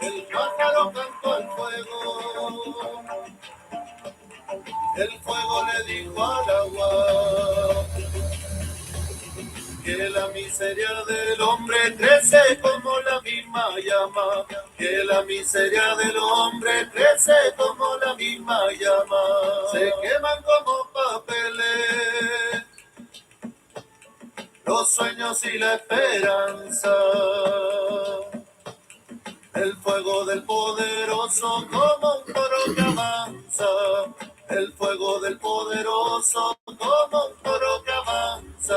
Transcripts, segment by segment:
El pájaro cantó al fuego, el fuego le dijo al agua que la miseria del hombre crece como la misma llama, que la miseria del hombre crece como la misma llama, se queman como papeles los sueños y la esperanza. El fuego del poderoso como un toro que avanza. El fuego del poderoso como un toro que avanza.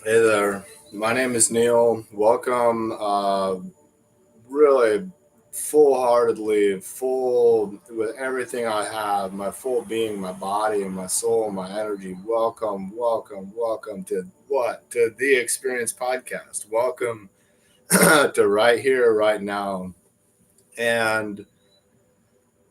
Hey there, my name is Neal. Welcome. Really full-heartedly, full with everything I have, my full being, my body and my soul, my energy. Welcome, welcome, welcome to the Experience Podcast. Welcome to right here, right now. And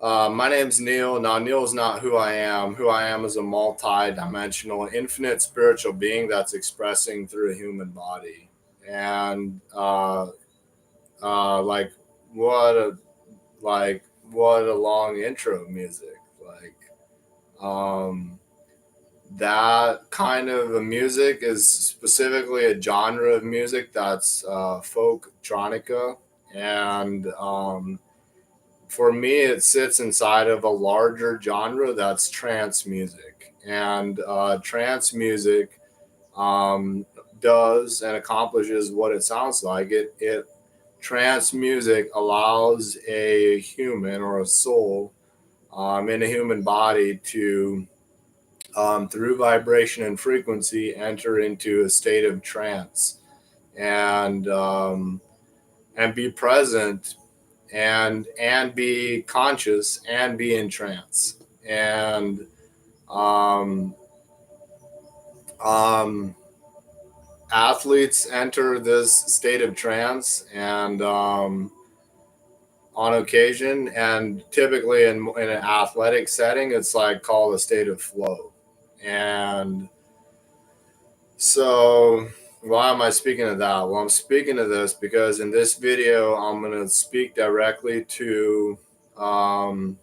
my name's Neal. Now, Neal is not who I am. Who I am is a multi-dimensional, infinite spiritual being that's expressing through a human body. And like what a what a long intro music. Um, that kind of a music is specifically a genre of music that's folk tronica, and for me, it sits inside of a larger genre that's trance music. And trance music um, does and accomplishes what it sounds like. It trance music allows a human or a soul in a human body to, through vibration and frequency, enter into a state of trance and be present and be conscious and be in trance. And um, um, athletes enter this state of trance and on occasion, and typically in an athletic setting, it's like called a state of flow. And so why am I speaking of that? Well, I'm speaking of this because in this video, I'm going to speak directly to um,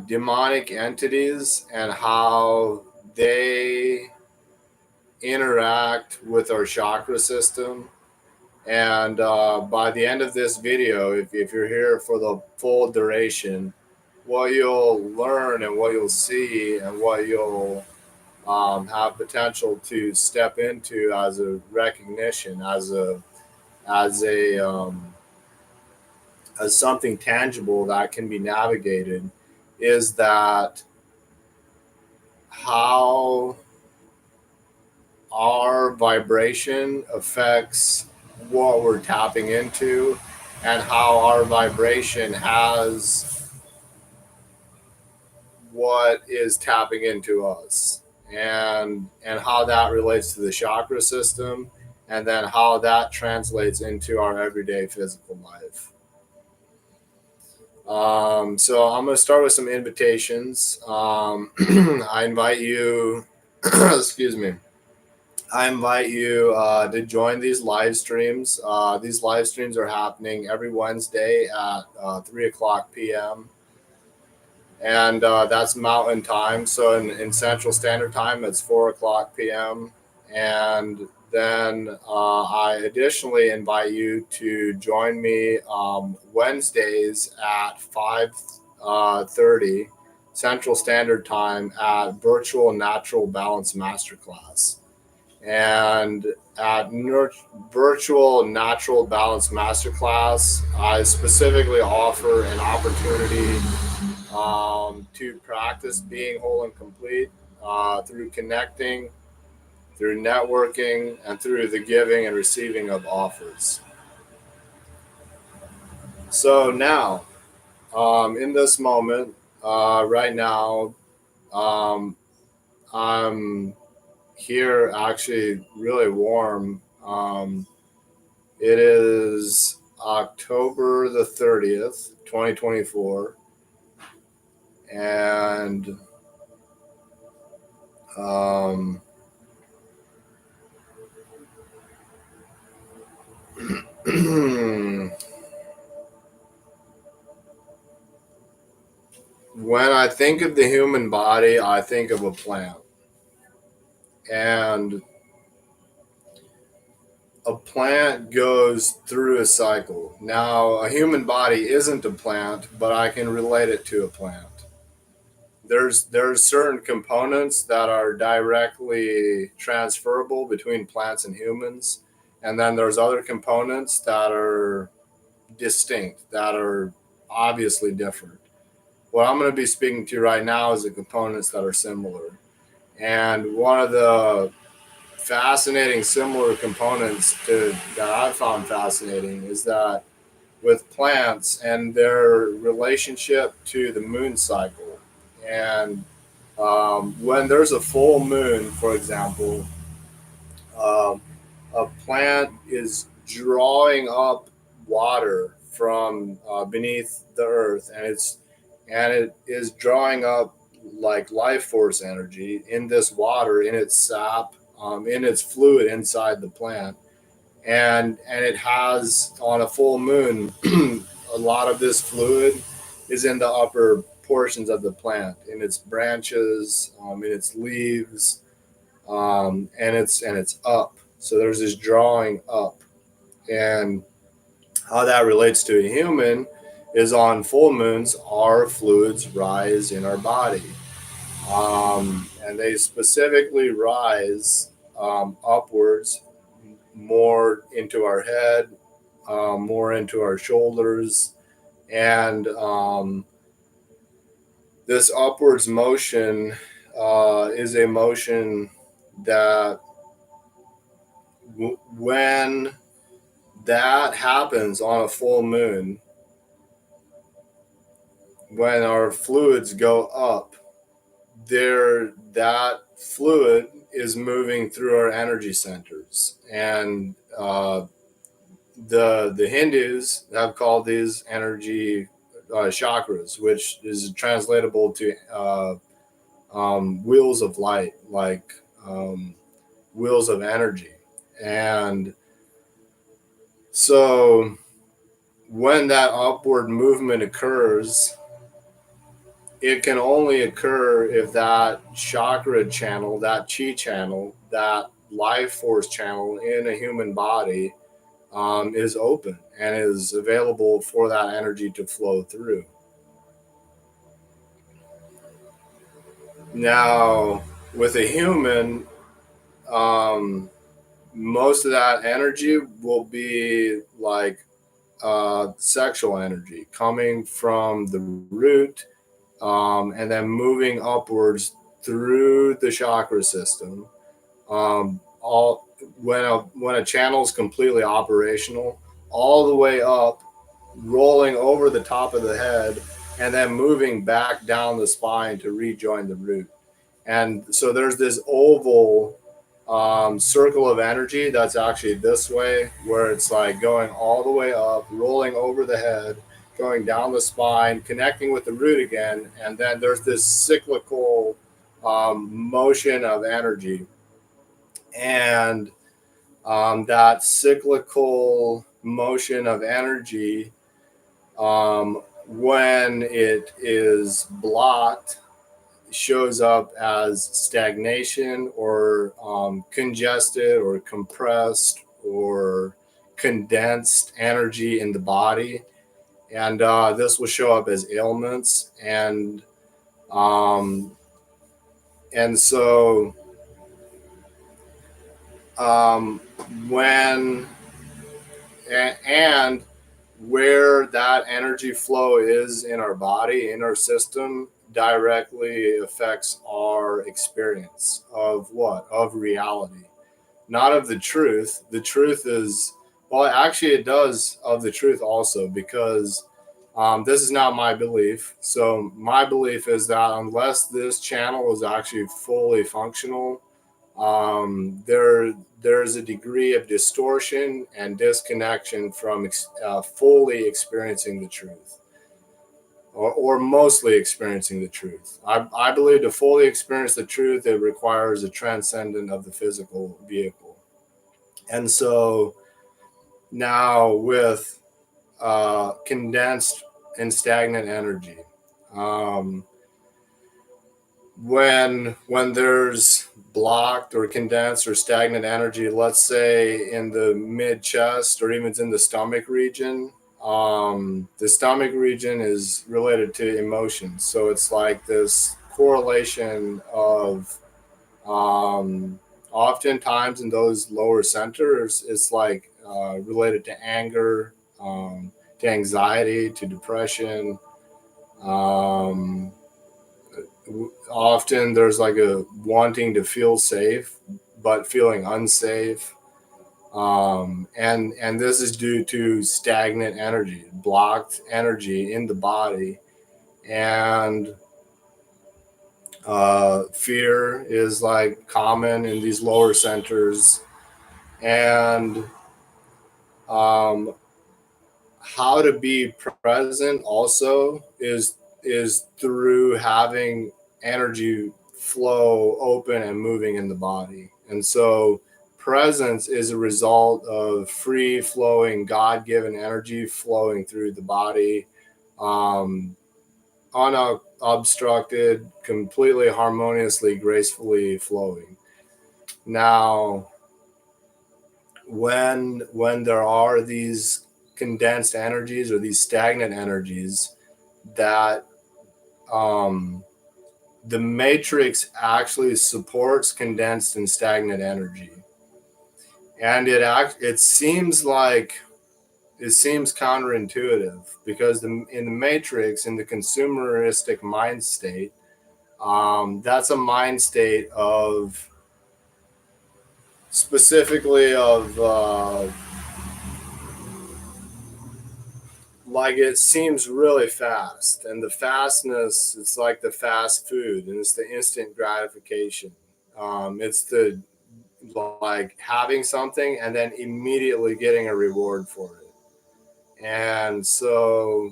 demonic entities and how they interact with our chakra system. And by the end of this video, if you're here for the full duration, what you'll learn and what you'll see and what you'll have potential to step into as a recognition, as a as something tangible that can be navigated, is that how our vibration affects what we're tapping into, and how our vibration has what is tapping into us, and how that relates to the chakra system, and then how that translates into our everyday physical life. So I'm going to start with some invitations. I invite you, excuse me, I invite you to join these live streams. These live streams are happening every Wednesday at 3 o'clock p.m. And that's Mountain Time. So in Central Standard Time, it's 4 o'clock p.m. And then I additionally invite you to join me Wednesdays at 5:30 Central Standard Time at Virtual Natural Balance Masterclass. And at Virtual Natural Balance Masterclass, I specifically offer an opportunity to practice being whole and complete through connecting, through networking, and through the giving and receiving of offers. So now, in this moment, right now, I'm here actually really warm. It is October the 30th, 2024. And when I think of the human body, I think of a plant. And a plant goes through a cycle. Now, a human body isn't a plant, but I can relate it to a plant. There's certain components that are directly transferable between plants and humans, and then there's other components that are distinct, that are obviously different. What I'm going to be speaking to right now is the components that are similar. And one of the fascinating similar components that I found fascinating is that with plants and their relationship to the moon cycle. And when there's a full moon, for example, um, a plant is drawing up water from beneath the earth, and it is drawing up like life force energy in this water, in its sap, in its fluid inside the plant, and it has on a full moon a lot of this fluid is in the upper portions of the plant, in its branches, in its leaves, and it's up. So there's this drawing up, and how that relates to a human is on full moons, our fluids rise in our body, and they specifically rise upwards, more into our head, more into our shoulders, and this upwards motion is a motion that when that happens on a full moon, when our fluids go up, there that fluid is moving through our energy centers, and the Hindus have called these energy chakras, which is translatable to wheels of light, like wheels of energy. And so when that upward movement occurs, it can only occur if that chakra channel, that chi channel, that life force channel in a human body is open and is available for that energy to flow through. Now, with a human, most of that energy will be like sexual energy coming from the root, and then moving upwards through the chakra system. All when a channel is completely operational, all the way up, rolling over the top of the head, and then moving back down the spine to rejoin the root. And so there's this oval circle of energy that's actually this way, where it's like going all the way up, rolling over the head, going down the spine, connecting with the root again, and then there's this cyclical motion of energy. And that cyclical motion of energy, when it is blocked, shows up as stagnation or congested or compressed or condensed energy in the body. And this will show up as ailments. Um, and so um, when and where that energy flow is in our body, in our system, directly affects our experience of what? Of reality, not of the truth. The truth is, well, actually, it does of the truth also, because this is not my belief. So, my belief is that unless this channel is actually fully functional, there's a degree of distortion and disconnection from fully experiencing the truth, or mostly experiencing the truth. I believe to fully experience the truth, it requires a transcendent of the physical vehicle. And so now with condensed and stagnant energy, um, when there's blocked or condensed or stagnant energy, let's say in the mid chest or even in the stomach region, the stomach region is related to emotions. So it's like this correlation of oftentimes in those lower centers, it's like related to anger, to anxiety, to depression, um, often there's like a wanting to feel safe, but feeling unsafe. And this is due to stagnant energy, blocked energy in the body. And fear is like common in these lower centers. And um, how to be present also is through having energy flow open and moving in the body. And so presence is a result of free flowing god-given energy flowing through the body, um, unobstructed, completely harmoniously, gracefully flowing. Now, when there are these condensed energies or these stagnant energies, that um, the matrix actually supports condensed and stagnant energy. And it seems counterintuitive, because in the matrix, in the consumeristic mind state, that's a mind state of specifically of like, it seems really fast, and the fastness, it's like the fast food, and it's the instant gratification. It's the like having something and then immediately getting a reward for it. And so,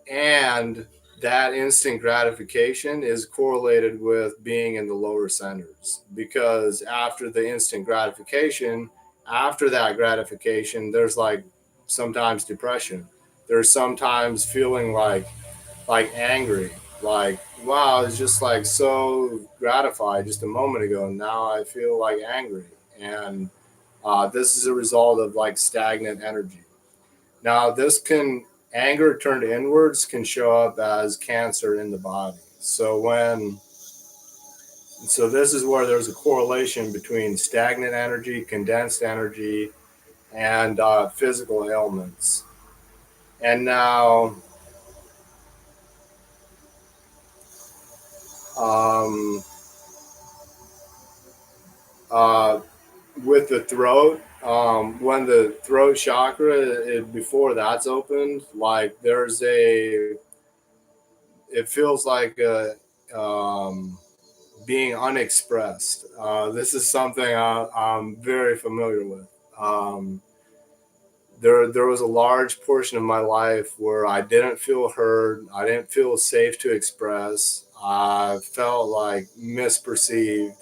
and that instant gratification is correlated with being in the lower centers, because after the instant gratification, after that gratification, there's like sometimes depression. There's sometimes feeling like angry, like, wow, it's just like so gratified just a moment ago, and now I feel like angry. And this is a result of like stagnant energy. Now, anger turned inwards can show up as cancer in the body. So this is where there's a correlation between stagnant energy, condensed energy, and physical ailments. And now, um, uh, with the throat, when the throat chakra, before that's opened, like it feels like being unexpressed. This is something I'm very familiar with. Um, there was a large portion of my life where I didn't feel heard. I didn't feel safe to express. I felt like misperceived.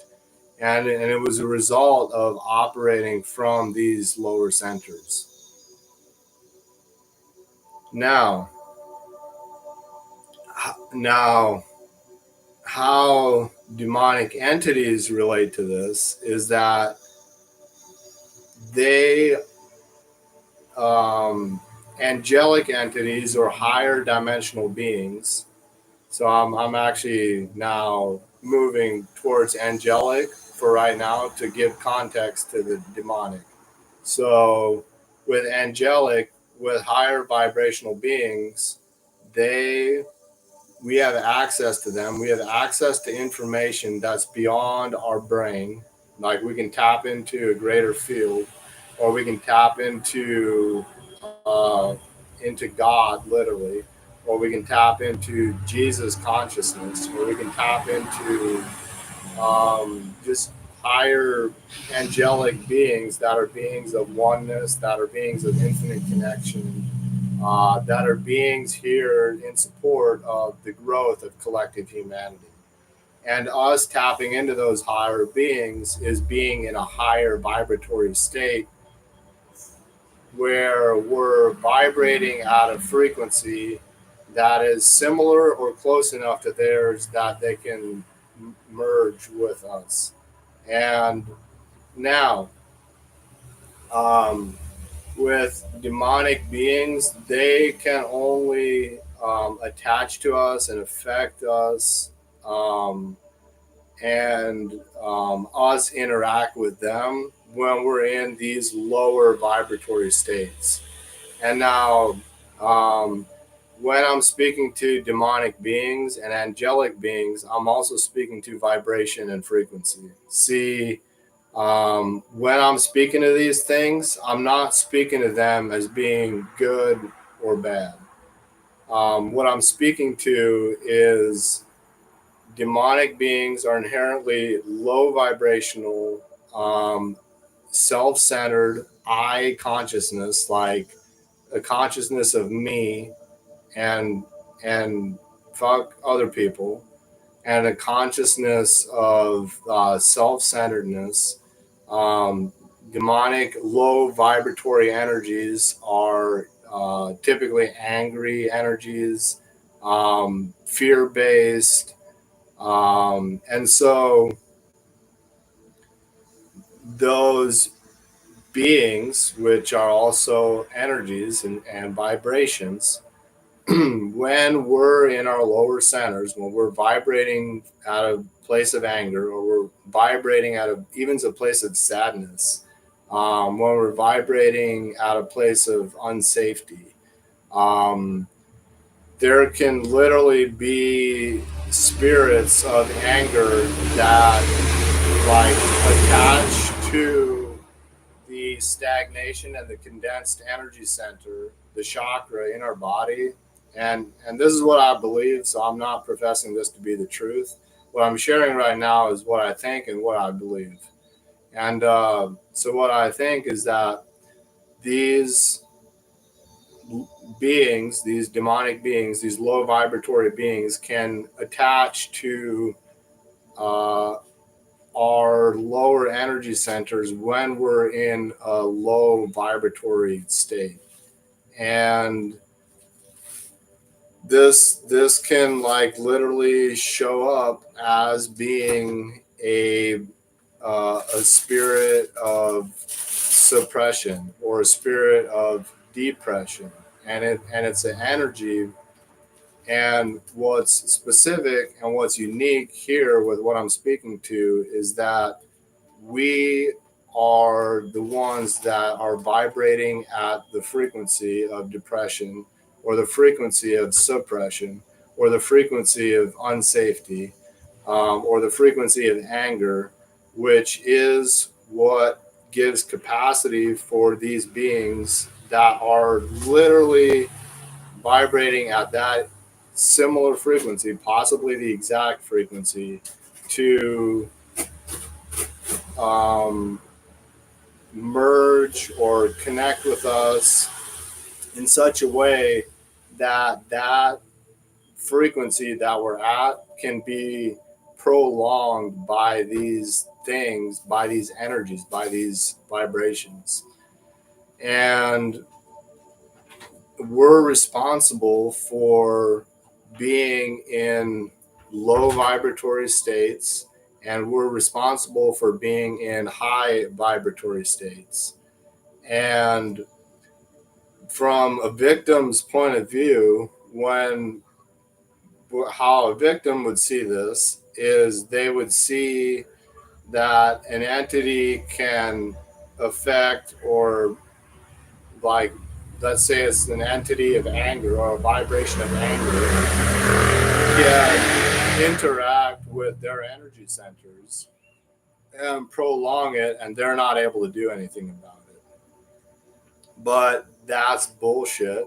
And it was a result of operating from these lower centers. Now, now, how demonic entities relate to this is that they, angelic entities or higher dimensional beings. So I'm actually now moving towards angelic for right now to give context to the demonic. So with angelic, with higher vibrational beings, they we have access to them. We have access to information that's beyond our brain. Like, we can tap into a greater field, or we can tap into God, literally, or we can tap into Jesus consciousness, or we can tap into just higher angelic beings that are beings of oneness, that are beings of infinite connection, that are beings here in support of the growth of collective humanity. And us tapping into those higher beings is being in a higher vibratory state, where we're vibrating at a frequency that is similar or close enough to theirs that they can merge with us. And now, um, with demonic beings, they can only attach to us and affect us, um, and us interact with them when we're in these lower vibratory states. And now, um, when I'm speaking to demonic beings and angelic beings, I'm also speaking to vibration and frequency. See, when I'm speaking to these things, I'm not speaking to them as being good or bad. What I'm speaking to is demonic beings are inherently low vibrational, um, self centered I consciousness, like a consciousness of me and and fuck other people, and a consciousness of self-centeredness. um, Demonic low vibratory energies are typically angry energies, fear-based, and so those beings, which are also energies and vibrations, when we're in our lower centers, when we're vibrating out of place of anger, or we're vibrating out of even a place of sadness, when we're vibrating out of place of unsafety, um, there can literally be spirits of anger that like attach to the stagnation and the condensed energy center, the chakra in our body. And this is what I believe, so I'm not professing this to be the truth. What I'm sharing right now is what I think and what I believe. And so what I think is that these beings, these demonic beings, these low vibratory beings can attach to uh, our lower energy centers when we're in a low vibratory state. And this can like literally show up as being a spirit of suppression or a spirit of depression, and it's an energy. And what's specific and what's unique here with what I'm speaking to is that we are the ones that are vibrating at the frequency of depression, or the frequency of suppression, or the frequency of unsafety, or the frequency of anger, which is what gives capacity for these beings that are literally vibrating at that similar frequency, possibly the exact frequency, to um, merge or connect with us in such a way that that frequency that we're at can be prolonged by these things, by these energies, by these vibrations. And we're responsible for being in low vibratory states, and we're responsible for being in high vibratory states. And from a victim's point of view, when how a victim would see this is they would see that an entity can affect, or like, let's say it's an entity of anger or a vibration of anger, can interact with their energy centers and prolong it, and they're not able to do anything about it. But that's bullshit.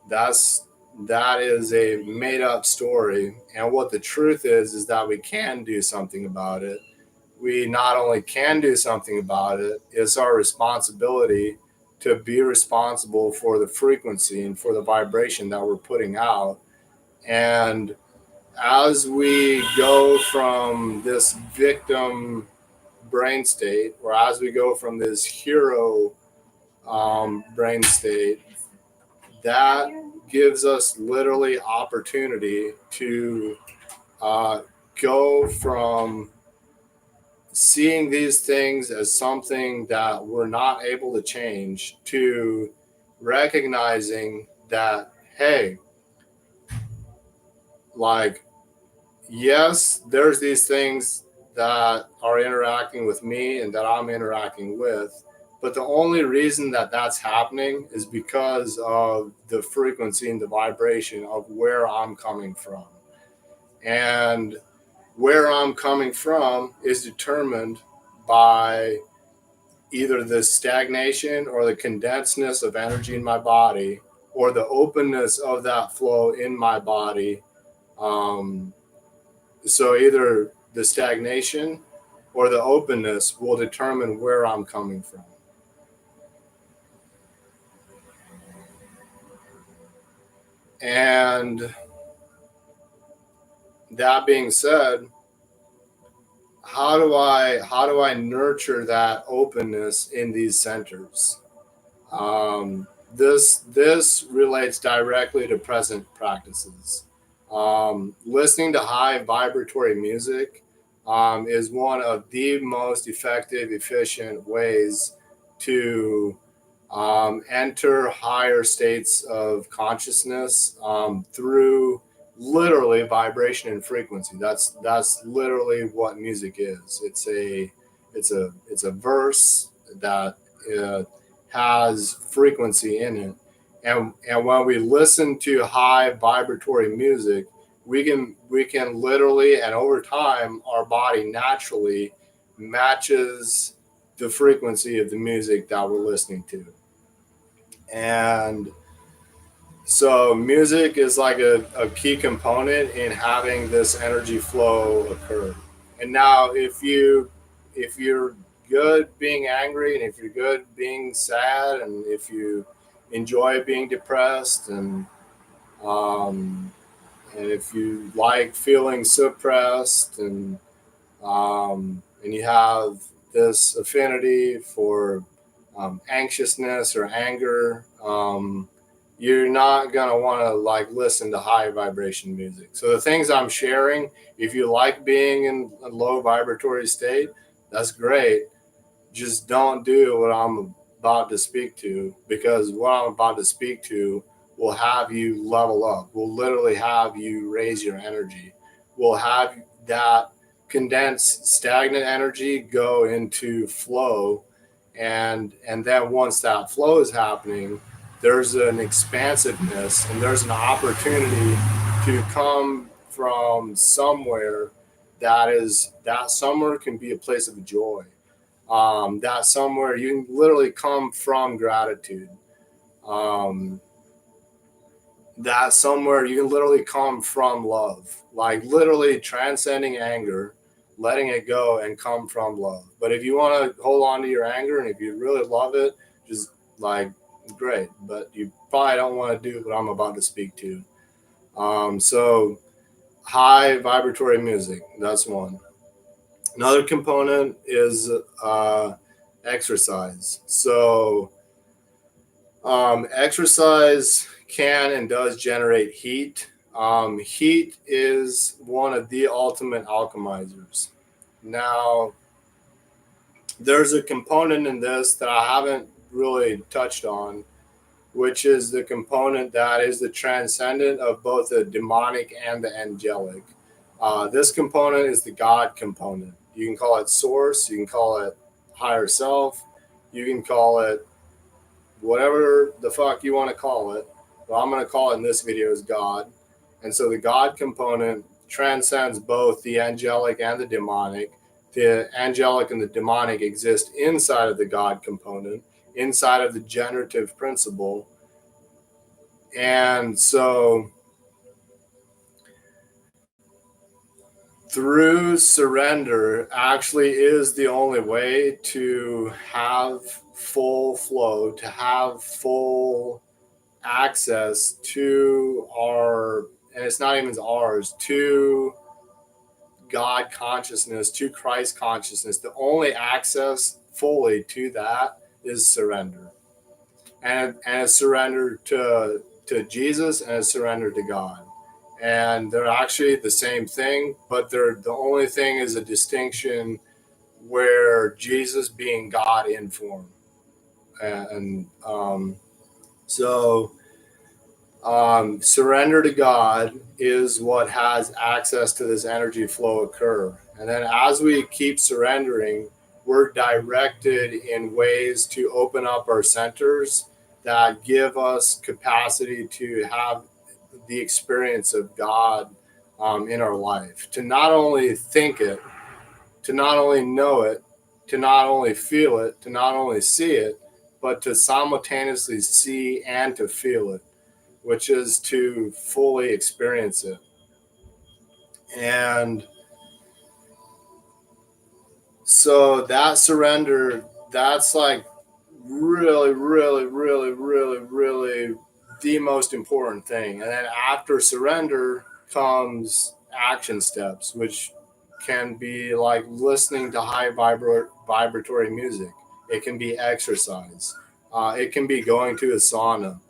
That is a made up story. And what the truth is that we can do something about it. We not only can do something about it, it's our responsibility to be responsible for the frequency and for the vibration that we're putting out. And as we go from this victim brain state, or as we go from this hero brain state, that gives us literally opportunity to uh, go from seeing these things as something that we're not able to change to recognizing that, hey, like, yes, there's these things that are interacting with me and that I'm interacting with, But the only reason that that's happening is because of the frequency and the vibration of where I'm coming from. And where I'm coming from is determined by either the stagnation or the condensedness of energy in my body, or the openness of that flow in my body. So either the stagnation or the openness will determine where I'm coming from. And that being said, how do I nurture that openness in these centers? This relates directly to present practices. Listening to high vibratory music is one of the most effective, efficient ways to enter higher states of consciousness through literally vibration and frequency. That's literally what music is. It's a verse that has frequency in it, and when we listen to high vibratory music, we can literally, and over time, our body naturally matches the frequency of the music that we're listening to. And so music is like a key component in having this energy flow occur. And now if you're good being angry, and if you're good being sad, and if you enjoy being depressed, and if you like feeling suppressed, and you have this affinity for anxiousness or anger, you're not going to want to like listen to high vibration music. So the things I'm sharing, if you like being in a low vibratory state, that's great. Just don't do what I'm about to speak to, because what I'm about to speak to will have you level up. Will literally have you raise your energy. Will have that condensed stagnant energy go into flow, and then once that flow is happening, there's an expansiveness and there's an opportunity to come from somewhere that somewhere can be a place of joy. That somewhere you can literally come from gratitude. That somewhere you can literally come from love, like literally transcending anger, letting it go and come from love. But if you want to hold on to your anger, and if you really love it, just like great, but you probably don't want to do what I'm about to speak to. So high vibratory music, that's one. Another component is exercise. So exercise can and does generate heat. Heat is one of the ultimate alchemizers. Now, there's a component in this that I haven't really touched on, which is the component that is the transcendent of both the demonic and the angelic. This component is the God component. You can call it source, you can call it higher self, you can call it whatever the fuck you want to call it. Well, I'm going to call it in this video as God. And so the God component transcends both the angelic and the demonic. The angelic and the demonic exist inside of the God component, inside of the generative principle. And so through surrender actually is the only way to have full flow, to have full access to our, and it's not even ours, to God consciousness, to Christ consciousness. The only access fully to that is surrender. And a surrender to Jesus, and a surrender to God. And they're actually the same thing, but the only thing is a distinction where Jesus being God in form. And surrender to God is what has access to this energy flow occur. And then as we keep surrendering, we're directed in ways to open up our centers that give us capacity to have the experience of God in our life, to not only think it, to not only know it, to not only feel it, to not only see it, but to simultaneously see and to feel it, which is to fully experience it. And so that surrender, that's like really, really, really, really, really the most important thing. And then after surrender comes action steps, which can be like listening to high vibratory music. It can be exercise. It can be going to a sauna.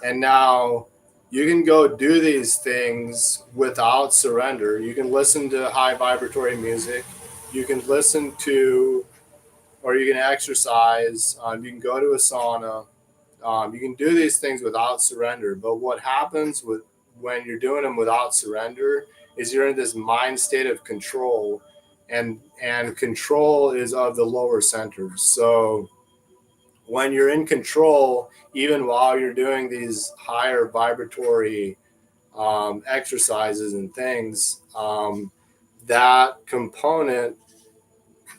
And now you can go do these things without surrender. You can listen to high vibratory music. You can listen to, or you can exercise. You can go to a sauna. You can do these things without surrender. But what happens with when you're doing them without surrender is you're in this mind state of control, and control is of the lower centers. So when you're in control, even while you're doing these higher vibratory exercises and things, that component,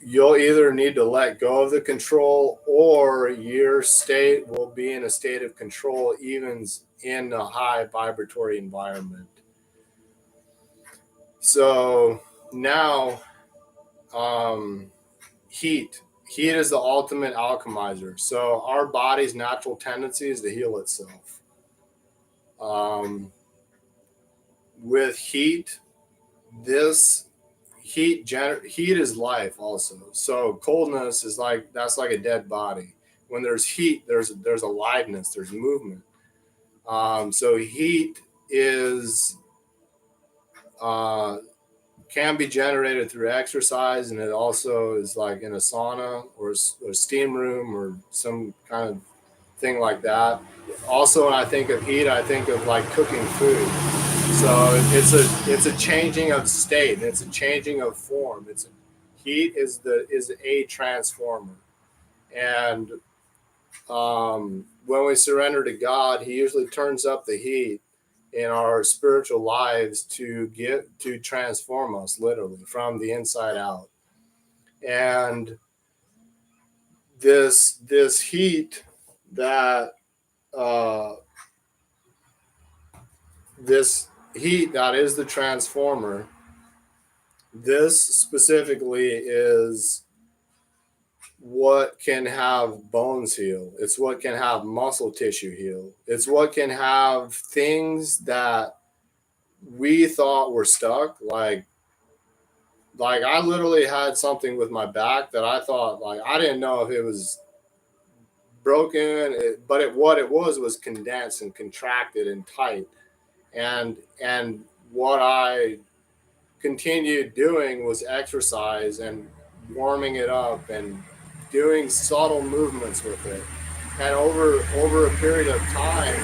you'll either need to let go of the control, or your state will be in a state of control even in a high vibratory environment. So now, heat. Heat is the ultimate alchemizer. So our body's natural tendency is to heal itself. With heat, this heat is life also. So coldness is like, that's like a dead body. When there's heat, there's aliveness, there's movement. So heat is can be generated through exercise, and it also is like in a sauna or a steam room or some kind of thing like that. Also, when I think of heat, I think of like cooking food. So it's a changing of state. It's a changing of form. Heat is a transformer, and when we surrender to God, He usually turns up the heat in our spiritual lives to transform us literally from the inside out. And this heat that uh, this heat that is the transformer. This specifically is what can have bones heal. It's what can have muscle tissue heal. It's what can have things that we thought were stuck. Like I literally had something with my back that I thought, like, I didn't know if it was broken, but what it was condensed and contracted and tight. And what I continued doing was exercise and warming it up and doing subtle movements with it. And over a period of time,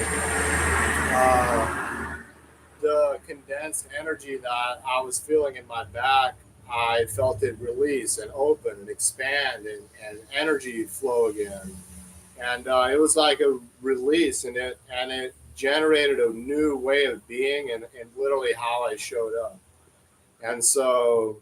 the condensed energy that I was feeling in my back, I felt it release and open and expand, and energy flow again. And it was like a release, and it generated a new way of being, and literally how I showed up. And so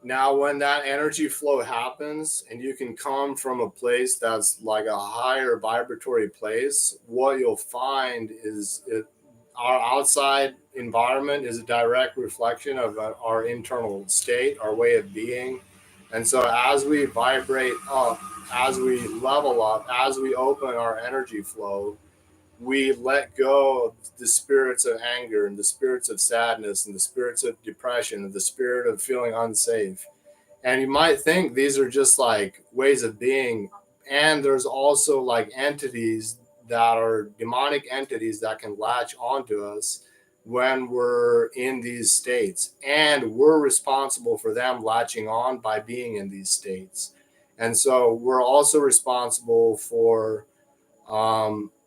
now when that energy flow happens and you can come from a place that's like a higher vibratory place, what you'll find is our outside environment is a direct reflection of our internal state, our way of being. And so as we vibrate up, as we level up, as we open our energy flow, we let go of the spirits of anger and the spirits of sadness and the spirits of depression and the spirit of feeling unsafe. And you might think these are just like ways of being. And there's also like entities that are demonic entities that can latch onto us when we're in these states. And we're responsible for them latching on by being in these states. And so we're also responsible for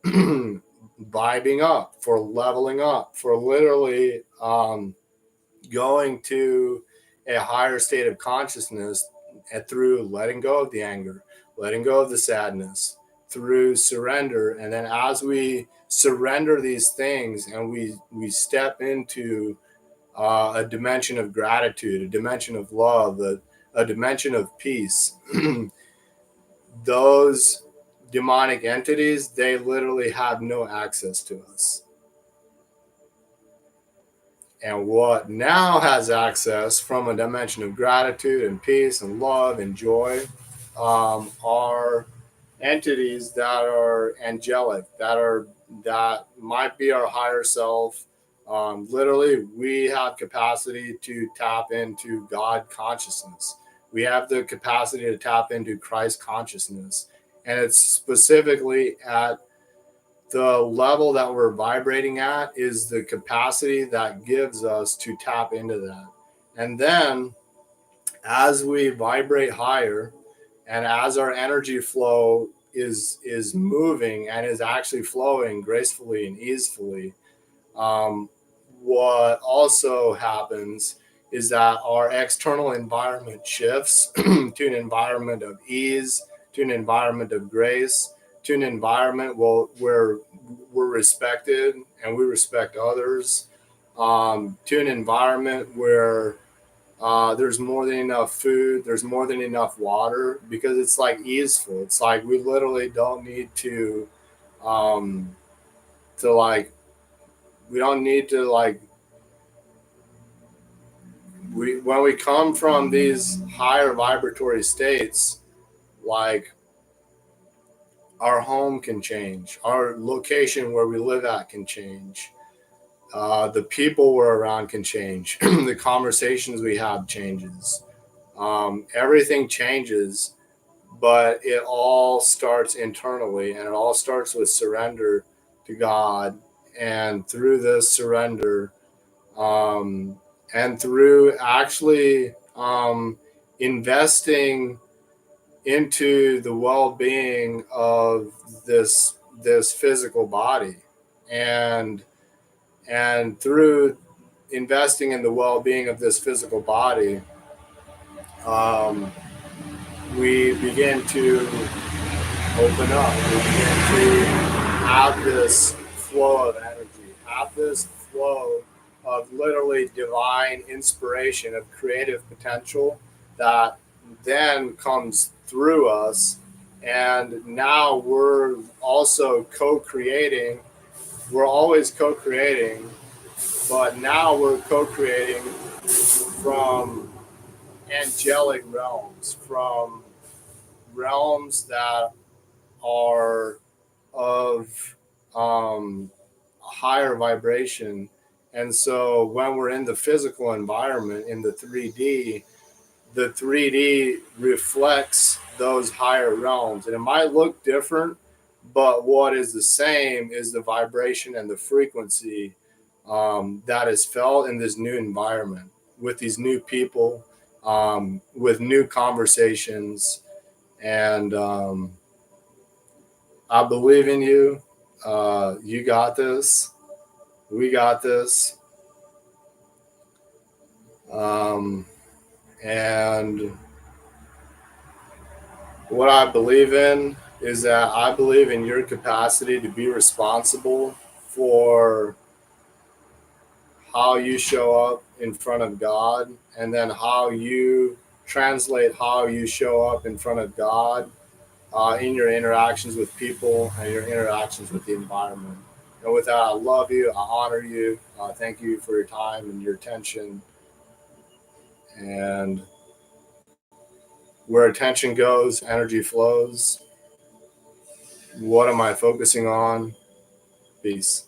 vibing up, for leveling up, for literally going to a higher state of consciousness, and through letting go of the anger, letting go of the sadness, through surrender. And then as we surrender these things and we step into a dimension of gratitude, a dimension of love, a dimension of peace, those demonic entities, they literally have no access to us. And what now has access from a dimension of gratitude and peace and love and joy are entities that are angelic, that might be our higher self. Literally, we have capacity to tap into God consciousness. We have the capacity to tap into Christ consciousness, and it's specifically at the level that we're vibrating at is the capacity that gives us to tap into that. And then as we vibrate higher and as our energy flow is moving and is actually flowing gracefully and easily, what also happens is that our external environment shifts to an environment of ease, to an environment of grace, to an environment where we're respected and we respect others, to an environment where there's more than enough food, there's more than enough water, because it's like easeful. It's like we literally don't need um, to like, we don't need to like, when we come from these higher vibratory states, like our home can change, our location where we live at can change, the people we're around can change, the conversations we have changes, everything changes, but it all starts internally, and it all starts with surrender to God. And through this surrender, um, and through actually investing into the well-being of this physical body, and through investing in the well-being of this physical body, um, we begin to open up. We begin to have this flow of energy, have this flow of literally divine inspiration, of creative potential that then comes through us. And now we're also co-creating. We're always co-creating, but now we're co-creating from angelic realms, from realms that are of higher vibration. And so when we're in the physical environment, in the 3D reflects those higher realms. And it might look different, but what is the same is the vibration and the frequency that is felt in this new environment, with these new people, with new conversations. And I believe in you. You got this. We got this. And what I believe in is that I believe in your capacity to be responsible for how you show up in front of God, and then how you translate how you show up in front of God in your interactions with people and your interactions with the environment. And with that, I love you. I honor you. Thank you for your time and your attention. And where attention goes, energy flows. What am I focusing on? Peace.